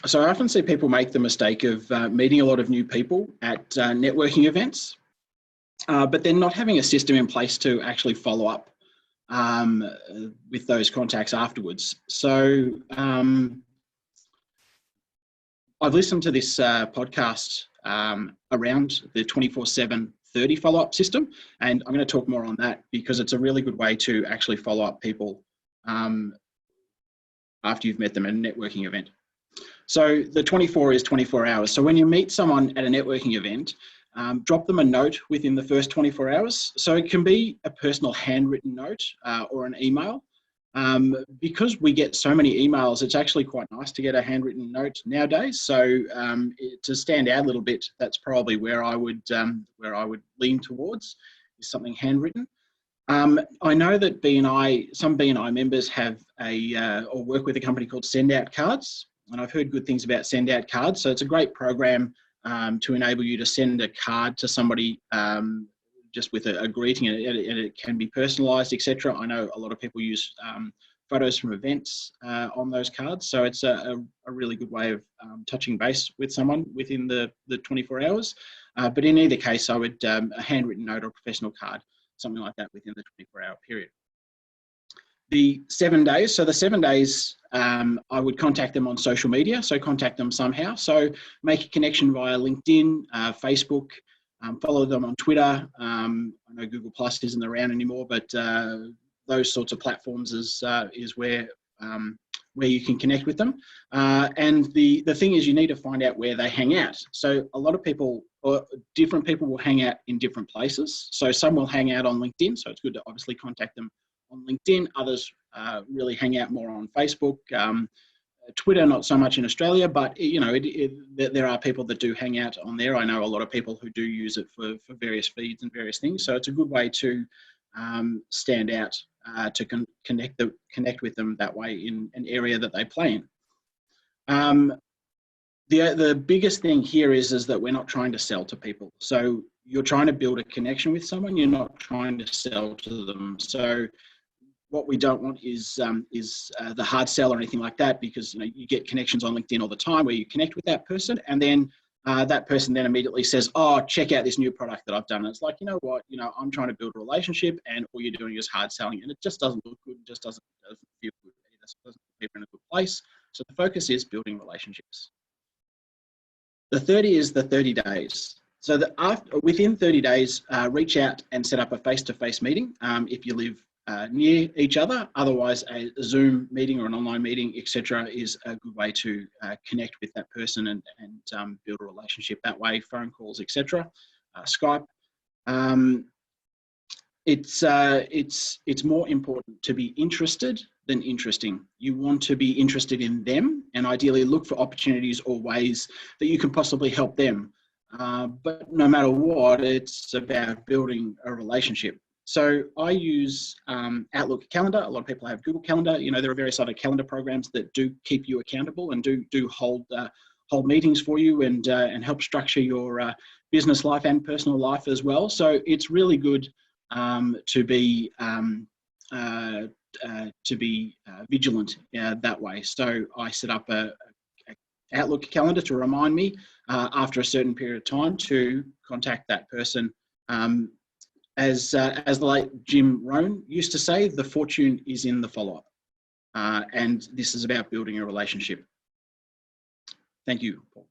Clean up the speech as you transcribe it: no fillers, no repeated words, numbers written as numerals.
So I often see people make the mistake of meeting a lot of new people at networking events, but then not having a system in place to actually follow up with those contacts afterwards. So I've listened to this podcast around the 24/7 30 follow-up system, and I'm going to talk more on that because it's a really good way to actually follow up people after you've met them at a networking event. So the 24 is 24 hours. So when you meet someone at a networking event, drop them a note within the first 24 hours. So it can be a personal handwritten note or an email. Because we get so many emails, it's actually quite nice to get a handwritten note nowadays. So to stand out a little bit, that's probably where I would lean towards, is something handwritten. I know that some BNI members have or work with a company called Send Out Cards, and I've heard good things about Send Out Cards. So it's a great program to enable you to send a card to somebody just with a greeting, and it can be personalised, etc. I know a lot of people use photos from events on those cards, so it's a really good way of touching base with someone within the 24 hours. But in either case, I would a handwritten note or professional card, something like that within the 24-hour period. The 7 days, so the 7 days, I would contact them on social media, so contact them somehow. So make a connection via LinkedIn, Facebook, follow them on Twitter. I know Google Plus isn't around anymore, but those sorts of platforms is where you can connect with them. And the thing is, you need to find out where they hang out. So a lot of people, or different people, will hang out in different places. So some will hang out on LinkedIn, so it's good to obviously contact them on LinkedIn. Others really hang out more on Facebook. Twitter, not so much in Australia, but there are people that do hang out on there. I know a lot of people who do use it for various feeds and various things. So it's a good way to stand out, to connect with them that way in an area that they play in. The biggest thing here is that we're not trying to sell to people. So you're trying to build a connection with someone. You're not trying to sell to them. So what we don't want is the hard sell or anything like that, because you get connections on LinkedIn all the time where you connect with that person, and then that person then immediately says, "Oh, check out this new product that I've done." And it's like, you know what, I'm trying to build a relationship, and all you're doing is hard selling, and it just doesn't look good. It just doesn't feel good. It doesn't put people in a good place. So the focus is building relationships. The 30 is the 30 days. So within 30 days, reach out and set up a face-to-face meeting if you live near each other. Otherwise, a Zoom meeting or an online meeting, etc., is a good way to connect with that person and build a relationship that way. Phone calls, etc., Skype. It's more important to be interested than interesting. You want to be interested in them, and ideally look for opportunities or ways that you can possibly help them. But no matter what, it's about building a relationship. So I use Outlook Calendar. A lot of people have Google Calendar. There are various other calendar programs that do keep you accountable and do hold meetings for you and help structure your business life and personal life as well. So it's really good to be vigilant that way. So I set up a Outlook Calendar to remind me after a certain period of time to contact that person. As the late Jim Rohn used to say, the fortune is in the follow-up. And this is about building a relationship. Thank you, Paul.